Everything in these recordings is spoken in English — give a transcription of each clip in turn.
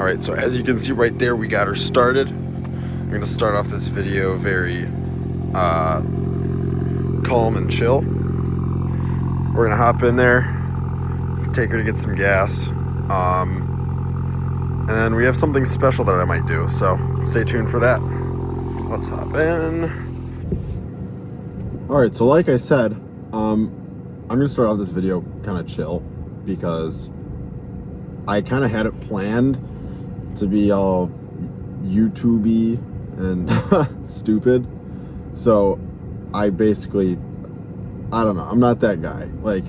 Alright, so as you can see right there, we got her started. I'm going to start off this video very calm and chill. We're going to hop in there, take her to get some gas, and then we have something special that I might do, so stay tuned for that. Let's hop in. Alright, so like I said, I'm going to start off this video kind of chill because I kind of had it planned to be all YouTube-y and stupid. So I basically, I don't know, I'm not that guy. Like,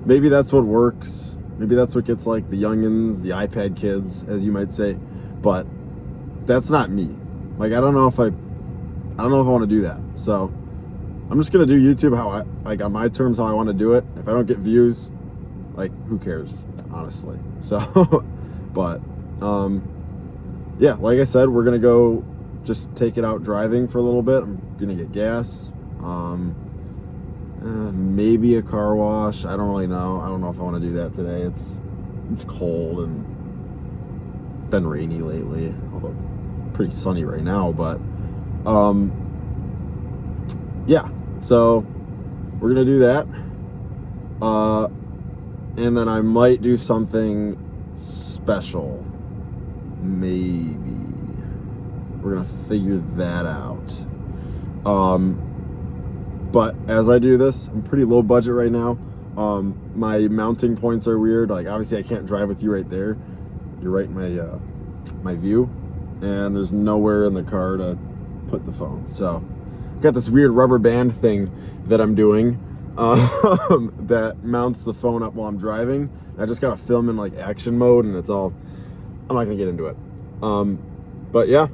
maybe that's what works. Maybe that's what gets like the youngins, the iPad kids, as you might say. But that's not me. Like, I don't know if I want to do that. So I'm just gonna do YouTube how I like, on my terms, how I want to do it. If I don't get views, like, who cares, honestly. So but yeah, like I said, we're gonna go just take it out driving for a little bit. I'm gonna get gas, maybe a car wash. I don't really know. I don't know if I want to do that today. It's cold and been rainy lately, although pretty sunny right now. But yeah, so we're gonna do that, and then I might do something special. Maybe we're gonna figure that out. But as I do this, I'm pretty low budget right now. My mounting points are weird. Like, obviously I can't drive with you right there. You're right in my view, and there's nowhere in the car to put the phone. So I've got this weird rubber band thing that I'm doing that mounts the phone up while I'm driving. I just gotta film in like action mode, and it's all, I'm not gonna get into it. But yeah,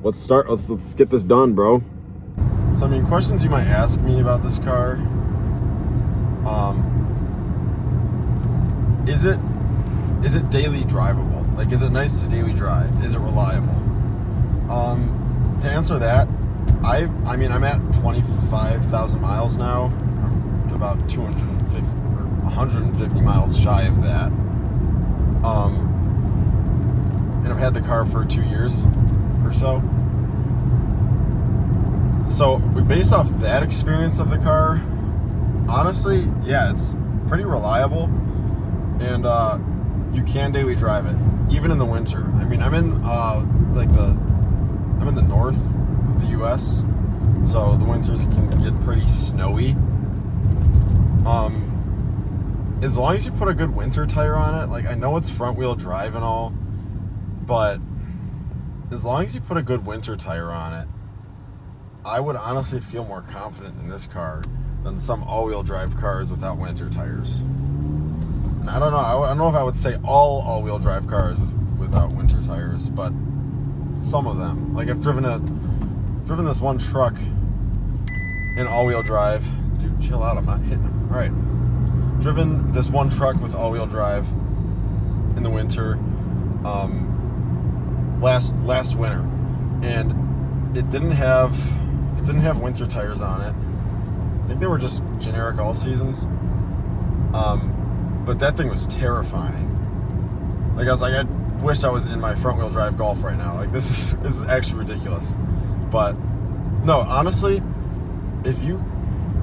let's start. Let's get this done, bro. So I mean, questions you might ask me about this car. Is it daily drivable? Like, is it nice to daily drive? Is it reliable? To answer that, I mean, I'm at 25,000 miles now. I'm about 250 or 150 miles shy of that. And I've had the car for 2 years or so. So based off that experience of the car, honestly, yeah, it's pretty reliable, and you can daily drive it, even in the winter. I mean, I'm in I'm in the north of the U.S., so the winters can get pretty snowy. As long as you put a good winter tire on it, like, I know it's front wheel drive and all, but as long as you put a good winter tire on it, I would honestly feel more confident in this car than some all-wheel drive cars without winter tires. And I don't know. I don't know if I would say all-wheel drive cars without winter tires, but some of them. Like, I've driven this one truck in all-wheel drive. Dude, chill out. I'm not hitting him. All right. Driven this one truck with all-wheel drive in the winter, last winter, and it didn't have winter tires on it. I think they were just generic all seasons. But that thing was terrifying. Like, I was like, I wish I was in my front wheel drive Golf right now. Like, this is actually ridiculous. But no, honestly, if you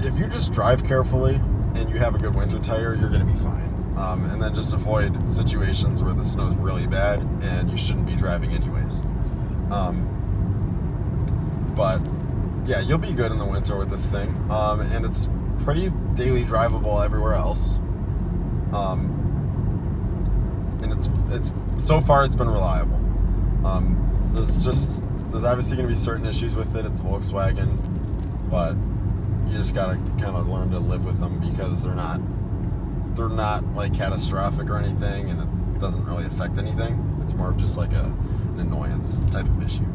just drive carefully and you have a good winter tire, you're gonna be fine. And then just avoid situations where the snow's really bad and you shouldn't be driving anyways. But yeah, you'll be good in the winter with this thing. And it's pretty daily drivable everywhere else. And it's so far it's been reliable. There's obviously going to be certain issues with it. It's Volkswagen, but you just gotta kind of learn to live with them because they're not like catastrophic or anything, and it doesn't really affect anything. It's more of just like an annoyance type of issue.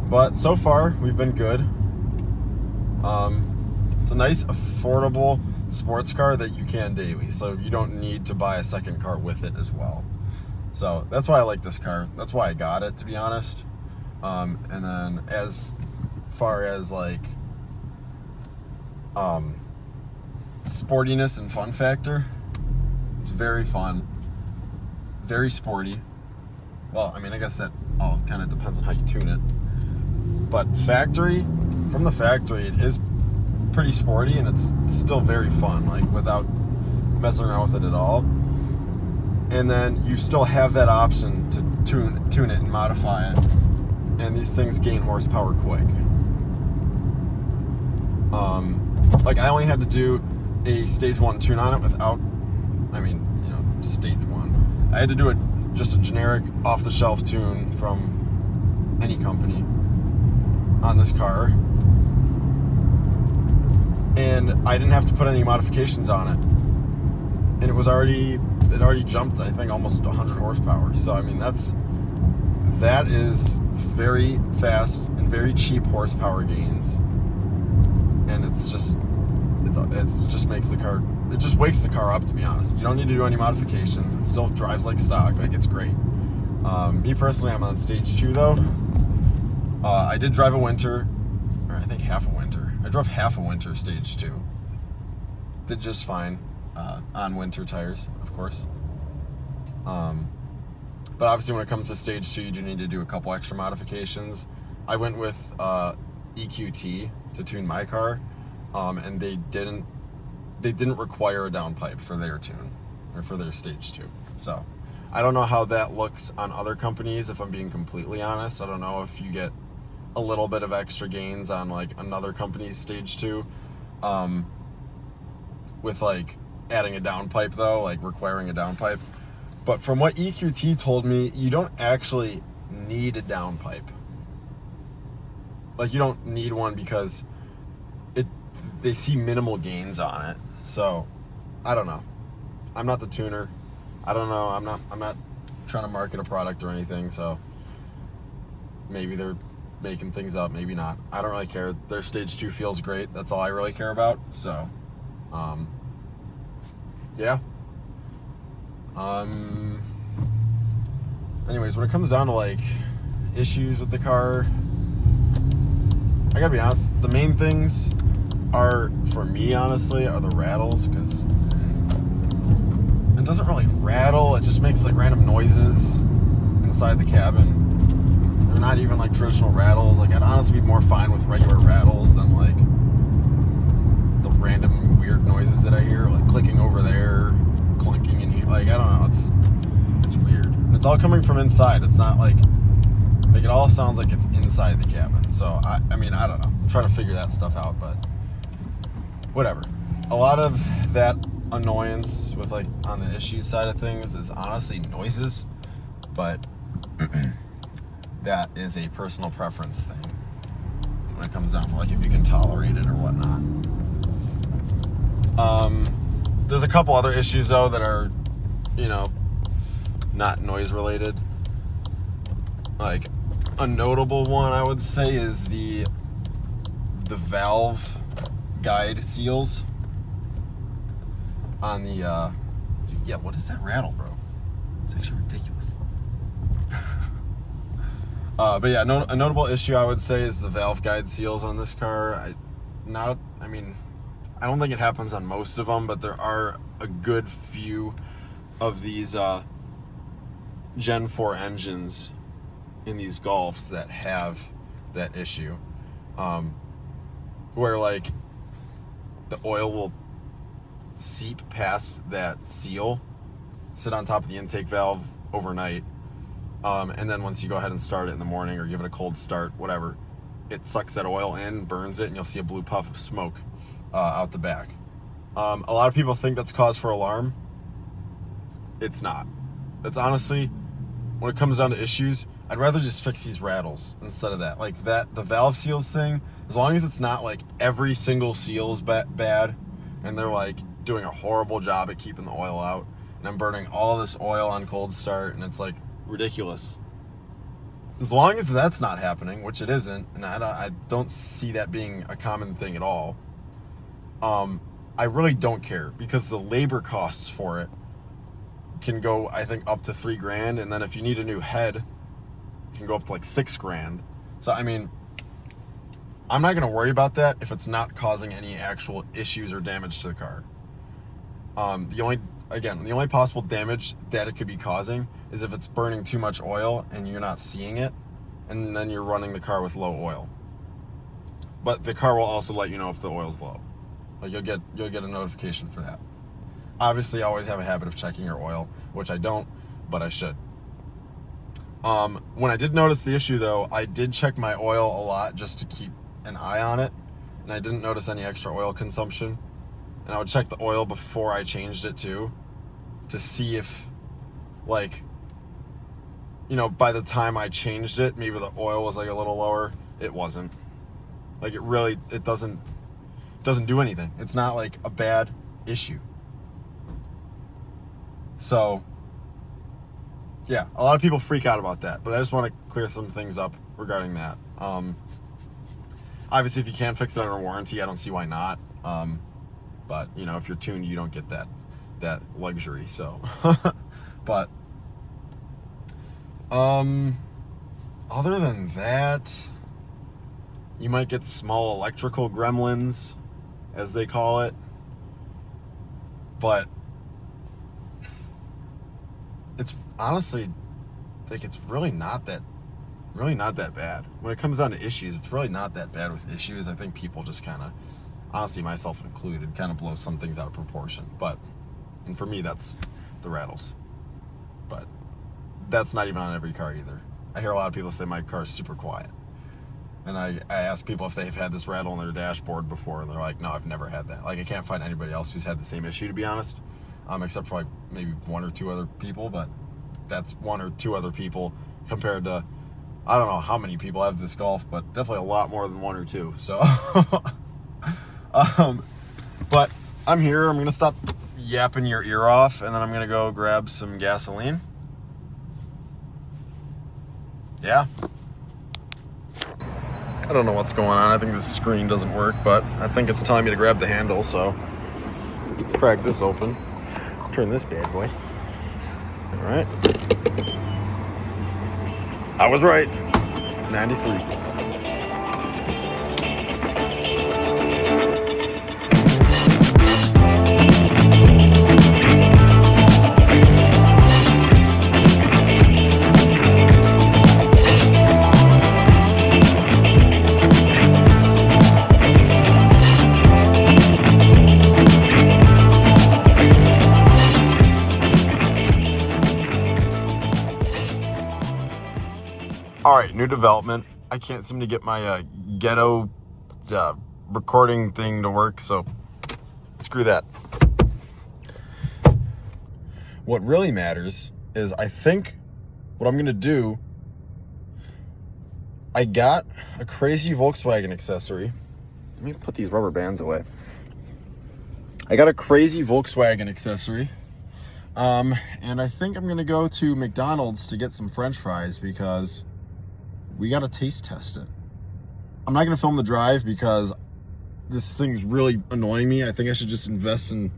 But so far we've been good. It's a nice, affordable sports car that you can daily, so you don't need to buy a second car with it as well. So that's why I like this car. That's why I got it, to be honest. And then as far as like sportiness and fun factor, it's very fun, very sporty. Well, I mean, I guess that all kind of depends on how you tune it. But from the factory, it is pretty sporty, and it's still very fun, like without messing around with it at all. And then you still have that option to tune it and modify it. And these things gain horsepower quick. Like I only had to do a stage 1 tune on it without, stage 1. I had to do just a generic off-the-shelf tune from any company on this car. And I didn't have to put any modifications on it. And it already jumped, I think, almost 100 horsepower. So, I mean, that is very fast and very cheap horsepower gains. And it just makes the car, it just wakes the car up, to be honest. You don't need to do any modifications. It still drives like stock. Like, it's great. Me personally, I'm on stage 2 though. I did drive a winter, or I think half a winter. I drove half a winter stage 2. Did just fine on winter tires, of course. But obviously when it comes to stage 2, you do need to do a couple extra modifications. I went with EQT to tune my car, and they didn't require a downpipe for their tune, or for their stage 2. So I don't know how that looks on other companies, if I'm being completely honest. I don't know if you get a little bit of extra gains on like another company's stage 2 with like adding a downpipe though, like requiring a downpipe. But from what EQT told me, you don't actually need a downpipe. Like, you don't need one because they see minimal gains on it. So I don't know. I'm not the tuner. I don't know. I'm not trying to market a product or anything, so maybe they're making things up, maybe not. I don't really care. Their stage 2 feels great. That's all I really care about. So yeah. Anyways, when it comes down to like issues with the car, I gotta be honest, the main things are, for me honestly, are the rattles, because it doesn't really rattle, it just makes like random noises inside the cabin. They're not even like traditional rattles. Like, I'd honestly be more fine with regular rattles than like the random weird noises that I hear, like clicking over there, clinking in here. Like, I don't know, it's weird. And it's all coming from inside. It's not like it all sounds like it's inside the cabin. So I mean, I don't know. I'm trying to figure that stuff out, but whatever. A lot of that annoyance with like on the issues side of things is honestly noises, but that is a personal preference thing when it comes down to like if you can tolerate it or whatnot. There's a couple other issues though that are, not noise related. Like, a notable one I would say is the valve guide seals on the yeah, what is that rattle, bro? It's actually ridiculous. But yeah, a notable issue I would say is the valve guide seals on this car. I don't think it happens on most of them, but there are a good few of these Gen 4 engines in these Golfs that have that issue, where like the oil will seep past that seal, sit on top of the intake valve overnight, and then once you go ahead and start it in the morning or give it a cold start, whatever, it sucks that oil in, burns it, and you'll see a blue puff of smoke out the back. A lot of people think that's cause for alarm. It's not. That's honestly, when it comes down to issues, I'd rather just fix these rattles instead of that. Like that, the valve seals thing, as long as it's not like every single seal is bad and they're like doing a horrible job at keeping the oil out, and I'm burning all this oil on cold start and it's like ridiculous. As long as that's not happening, which it isn't, and I don't see that being a common thing at all, I really don't care, because the labor costs for it can go, I think, up to $3,000, and then if you need a new head, it can go up to like $6,000. So I mean, I'm not going to worry about that if it's not causing any actual issues or damage to the car. The only again, the only possible damage that it could be causing is if it's burning too much oil and you're not seeing it, and then you're running the car with low oil. But the car will also let you know if the oil's low. Like you'll get a notification for that. Obviously, I always have a habit of checking your oil, which I don't, but I should. When I did notice the issue though, I did check my oil a lot just to keep an eye on it, and I didn't notice any extra oil consumption. And I would check the oil before I changed it too, to see if, like, you know, by the time I changed it, maybe the oil was like a little lower. It wasn't. Like it doesn't do anything. It's not like a bad issue. So, yeah, a lot of people freak out about that, but I just want to clear some things up regarding that. Obviously, if you can fix it under warranty, I don't see why not. But, you know, if you're tuned, you don't get that luxury, so. But, other than that, you might get small electrical gremlins, as they call it. But it's honestly, like, it's really not that bad. When it comes down to issues, it's really not that bad with issues. I think people just kind of, honestly, myself included, kind of blow some things out of proportion. And for me, that's the rattles. But that's not even on every car either. I hear a lot of people say my car is super quiet. And I ask people if they've had this rattle on their dashboard before, and they're like, no, I've never had that. Like, I can't find anybody else who's had the same issue, to be honest, except for like maybe one or two other people, but that's one or two other people compared to, I don't know how many people have this Golf, but definitely a lot more than one or two. So, but I'm here. I'm going to stop yapping your ear off, and then I'm going to go grab some gasoline. Yeah. I don't know what's going on. I think this screen doesn't work, but I think it's telling me to grab the handle, so crack this open. Turn this bad boy. All right. I was right. 93. All right, new development. I can't seem to get my ghetto recording thing to work, so screw that. What really matters is, I think what I'm gonna do, I got a crazy Volkswagen accessory. Let me put these rubber bands away. I got a crazy Volkswagen accessory. And I think I'm gonna go to McDonald's to get some French fries because we gotta taste test it. I'm not gonna film the drive because this thing's really annoying me. I think I should just invest in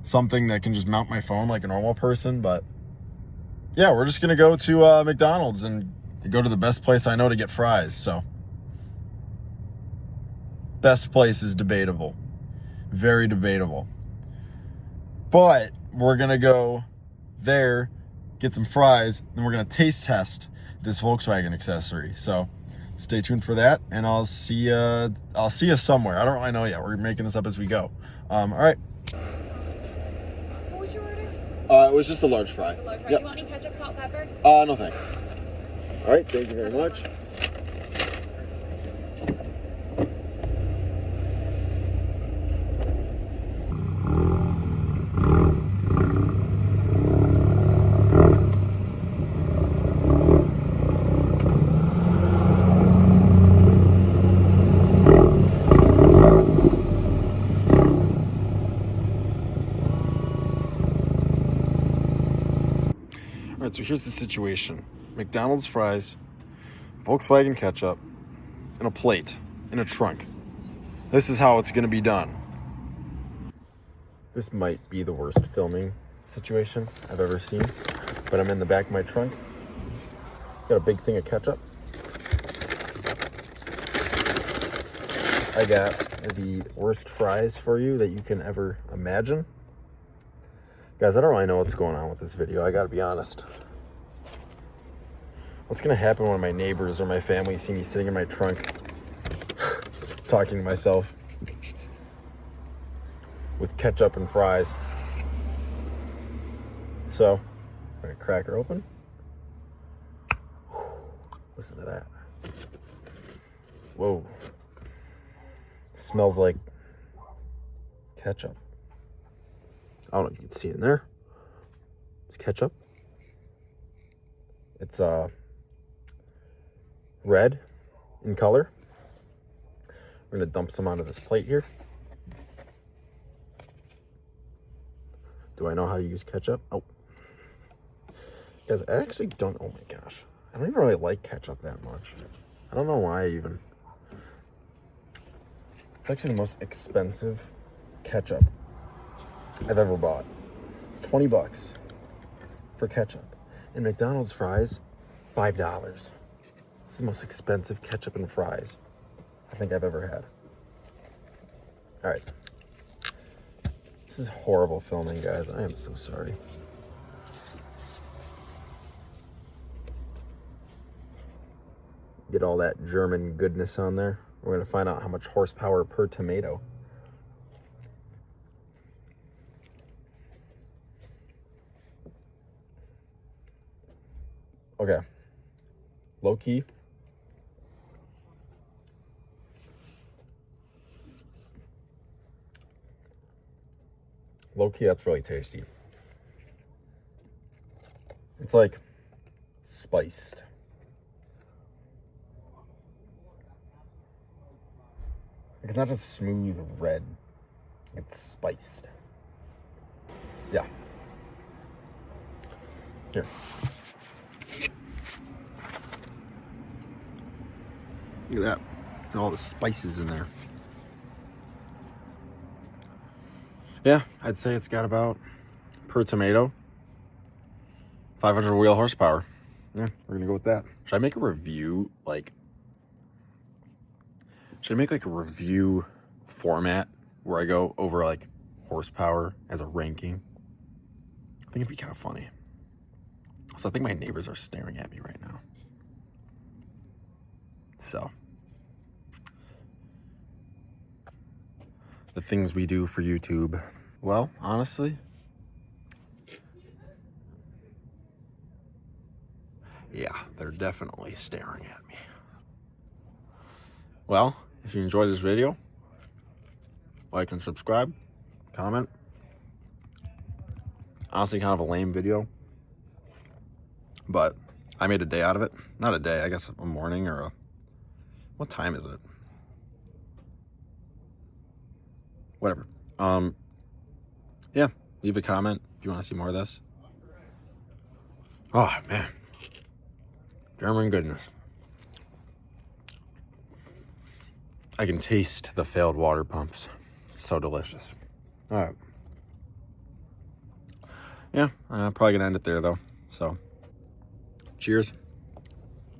something that can just mount my phone like a normal person. But yeah, we're just gonna go to McDonald's and go to the best place I know to get fries. So best place is debatable, very debatable. But we're gonna go there, get some fries, and we're gonna taste test this Volkswagen accessory. So stay tuned for that, and I'll see you somewhere. I don't really know yet. We're making this up as we go. All right. What was your order? It was just a large fry. Large fry. Yep. You want any ketchup, salt, pepper? No thanks. All right, thank you very much. All right, so here's the situation. McDonald's fries, Volkswagen ketchup, and a plate in a trunk. This is how it's gonna be done. This might be the worst filming situation I've ever seen, but I'm in the back of my trunk. Got a big thing of ketchup. I got the worst fries for you that you can ever imagine. Guys, I don't really know what's going on with this video. I gotta be honest. What's gonna happen when my neighbors or my family see me sitting in my trunk talking to myself with ketchup and fries? So, I'm gonna crack her open. Listen to that. Whoa. Smells like ketchup. I don't know if you can see it in there. It's ketchup. It's red in color. We're gonna dump some onto this plate here. Do I know how to use ketchup? Oh. Guys, I actually don't, oh my gosh. I don't even really like ketchup that much. I don't know why even. It's actually the most expensive ketchup I've ever bought. 20 bucks for ketchup. And McDonald's fries, $5. It's the most expensive ketchup and fries I think I've ever had. All right. This is horrible filming, guys. I am so sorry. Get all that German goodness on there. We're gonna find out how much horsepower per tomato. Okay. Low key. Low key, that's really tasty. It's like spiced. It's not just smooth red. It's spiced. Yeah. Here. Look at that. And all the spices in there. Yeah, I'd say it's got about, per tomato, 500 wheel horsepower. Yeah, we're gonna go with that. Should I make a review, like, should I make like a review format where I go over like horsepower as a ranking? I think it'd be kind of funny. So I think my neighbors are staring at me right now. So, the things we do for YouTube. Well, honestly, yeah, they're definitely staring at me. Well, if you enjoyed this video, like and subscribe, comment. Honestly, kind of a lame video, but I made a day out of it. Not a day, I guess a morning or a, what time is it? Whatever. Yeah, leave a comment if you want to see more of this. Oh, man. German goodness. I can taste the failed water pumps. It's so delicious. All right. Yeah, I'm probably going to end it there, though. So, cheers.